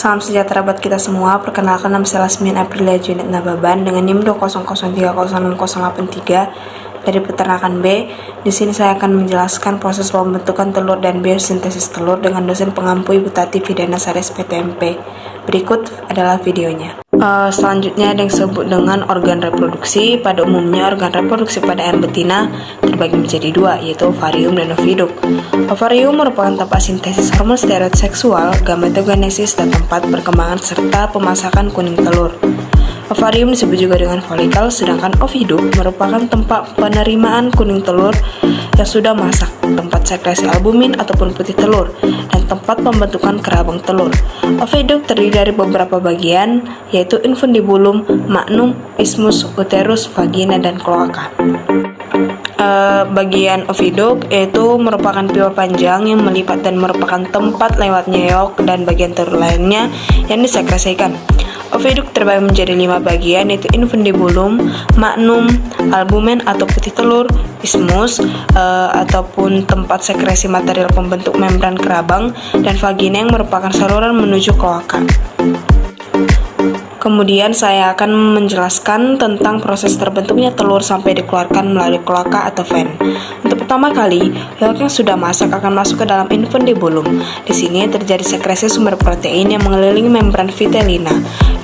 Salam sejahtera buat kita semua. Perkenalkan, nama saya Lasmin Aprilia Junet Nababan dengan NIM 200306083 dari peternakan B. Di sini saya akan menjelaskan proses pembentukan telur dan biosintesis telur dengan dosen pengampu Ibu Tati Vidana Sares PTMP. Berikut adalah videonya. Selanjutnya ada yang disebut dengan organ reproduksi. Pada umumnya organ reproduksi pada ayam betina terbagi menjadi dua, yaitu ovarium dan oviduk. Ovarium merupakan tempat sintesis hormon steroid seksual, gametogenesis, dan tempat perkembangan serta pemasakan kuning telur. Ovarium disebut juga dengan folikel, sedangkan oviduk merupakan tempat penerimaan kuning telur yang sudah masak, tempat sekresi albumin ataupun putih telur, dan tempat pembentukan kerabang telur. Oviduk terdiri dari beberapa bagian, yaitu infundibulum, magnum, isthmus, uterus, vagina, dan kloaka. Bagian oviduk yaitu merupakan pipa panjang yang melipat dan merupakan tempat lewatnya yolk dan bagian telur lainnya yang disekresikan. Oviduk terbagi menjadi 5 bagian, yaitu infundibulum, magnum, albumen atau putih telur, isthmus ataupun tempat sekresi material pembentuk membran kerabang, dan vagina yang merupakan saluran menuju kloaka. Kemudian saya akan menjelaskan tentang proses terbentuknya telur sampai dikeluarkan melalui kloaka atau ven. Untuk pertama kali, yolk yang sudah masak akan masuk ke dalam infundibulum. Di sini terjadi sekresi sumber protein yang mengelilingi membran vitellina.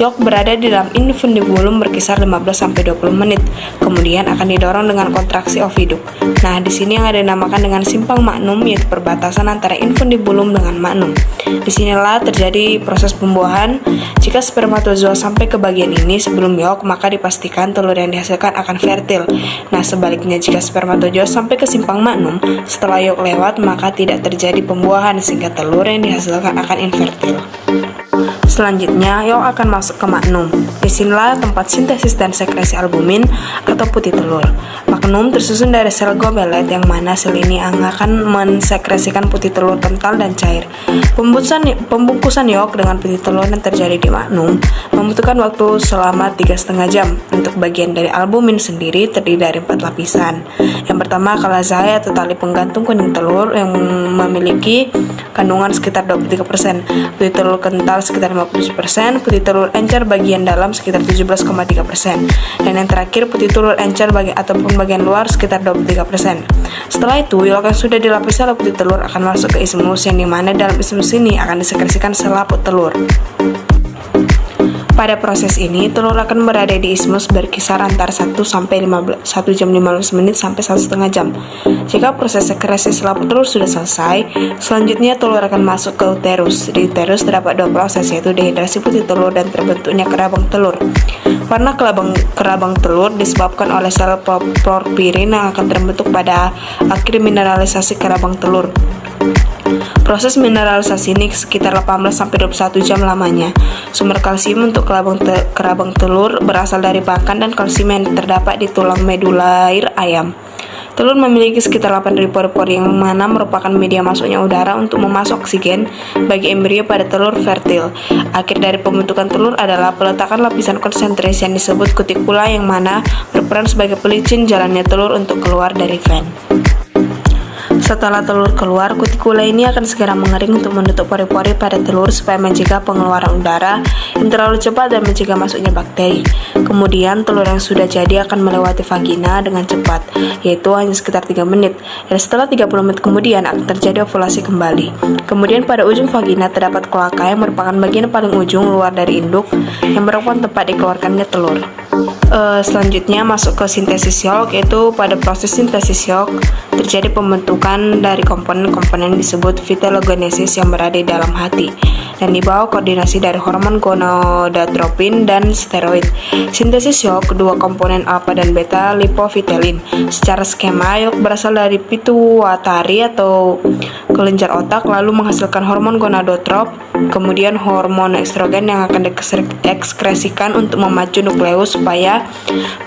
Yolk berada di dalam infundibulum berkisar 15-20 menit. Kemudian akan didorong dengan kontraksi oviduk. Nah, di sini yang ada dinamakan dengan simpang magnum, yaitu perbatasan antara infundibulum dengan magnum. Disinilah terjadi proses pembuahan. Jika spermatozoa sampai ke bagian ini sebelum yolk, maka dipastikan telur yang dihasilkan akan fertil. Nah, sebaliknya jika spermatozoa sampai ke simpang magnum setelah yolk lewat, maka tidak terjadi pembuahan sehingga telur yang dihasilkan akan infertil. Selanjutnya, yolk akan masuk ke magnum. Disinilah tempat sintesis dan sekresi albumin atau putih telur. Magnum tersusun dari sel gobelet, yang mana sel ini akan mensekresikan putih telur kental dan cair. Pembungkusan yolk dengan putih telur yang terjadi di magnum membutuhkan waktu selama 3,5 jam. Untuk bagian dari albumin sendiri terdiri dari 4 lapisan. Yang pertama, kalazai atau tali penggantung kuning telur yang memiliki kandungan sekitar 23%, putih telur kental sekitar 50%, putih telur encer bagian dalam sekitar 17,3%, dan yang terakhir putih telur encer ataupun bagian luar sekitar 23%. Setelah itu, yolk yang sudah dilapisi oleh putih telur akan masuk ke isthmus, yang dimana dalam isthmus ini akan disekresikan selaput telur. Pada proses ini, telur akan berada di isthmus berkisar antara 1 jam 15 menit sampai 1,5 jam. Jika proses sekresi selaput telur sudah selesai, selanjutnya telur akan masuk ke uterus. Di uterus terdapat 2 proses, yaitu dehidrasi putih telur dan terbentuknya kerabang telur. Warna kerabang telur disebabkan oleh sel porfirin yang akan terbentuk pada akhir mineralisasi kerabang telur. Proses mineralisasi ini sekitar 18-21 jam lamanya. Sumber kalsium untuk kerabang telur berasal dari pakan dan kalsium yang terdapat di tulang medulair ayam. Telur memiliki sekitar 8.000 pori-pori, yang mana merupakan media masuknya udara untuk memasuk oksigen bagi embrio pada telur fertil. Akhir dari pembentukan telur adalah peletakan lapisan konsentris yang disebut kutikula, yang mana berperan sebagai pelicin jalannya telur untuk keluar dari ven. Setelah telur keluar, kutikula ini akan segera mengering untuk menutup pori-pori pada telur supaya mencegah pengeluaran udara yang terlalu cepat dan mencegah masuknya bakteri. Kemudian telur yang sudah jadi akan melewati vagina dengan cepat, yaitu hanya sekitar 3 menit. Dan setelah 30 menit kemudian akan terjadi ovulasi kembali. Kemudian pada ujung vagina terdapat kloaka yang merupakan bagian paling ujung luar dari induk yang merupakan tempat dikeluarkannya telur. Selanjutnya masuk ke sintesis yolk, yaitu pada proses sintesis yolk terjadi pembentukan dari komponen-komponen disebut vitellogenesis yang berada di dalam hati dan di bawah koordinasi dari hormon gonadotropin dan steroid. Sintesis yolk kedua komponen alfa dan beta lipofitellin. Secara skema, yolk berasal dari pituitari atau kelenjar otak, lalu menghasilkan hormon gonadotrop, kemudian hormon estrogen yang akan diekskresikan untuk memacu nukleus supaya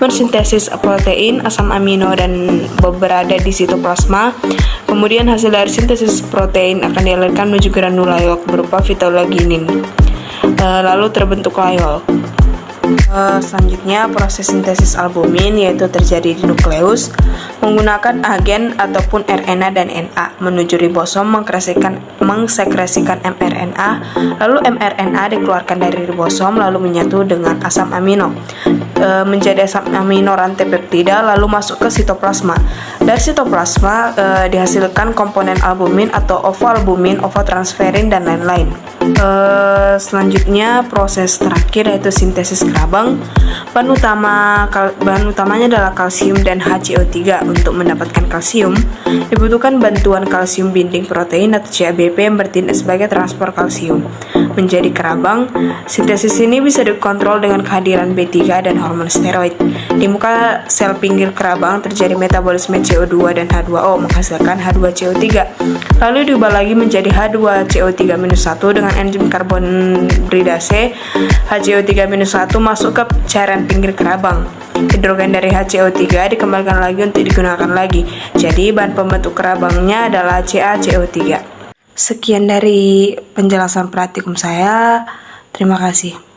mensintesis protein, asam amino, dan berada di sitoplasma. Kemudian hasil dari sintesis protein akan dialirkan menuju granula yolk berupa vitelloginin. Lalu terbentuklah yolk. Selanjutnya proses sintesis albumin, yaitu terjadi di nukleus. menggunakan agen ataupun RNA dan Na menuju ribosom mengsekresikan mRNA, lalu mRNA dikeluarkan dari ribosom lalu menyatu dengan asam amino menjadi asam amino rantai peptida lalu masuk ke sitoplasma. Dari sitoplasma dihasilkan komponen albumin atau ovoalbumin, ovotransferin dan lain-lain. Selanjutnya proses terakhir yaitu sintesis kerabang. Bahan utamanya adalah kalsium dan HCO3. Untuk mendapatkan kalsium dibutuhkan bantuan kalsium binding protein atau CABP yang bertindak sebagai transport kalsium menjadi kerabang. Sintesis ini bisa dikontrol dengan kehadiran B3 dan hormon steroid. Di muka sel pinggir kerabang terjadi metabolisme CO2 dan H2O menghasilkan H2CO3. Lalu diubah lagi menjadi H2CO3-1 dengan enzim karbonhidratase. HCO3-1 masuk ke cairan pinggir kerabang. Hidrogen dari HCO3 dikembalikan lagi untuk digunakan lagi. Jadi bahan pembentuk kerabangnya adalah CaCO3. Sekian dari penjelasan praktikum saya. Terima kasih.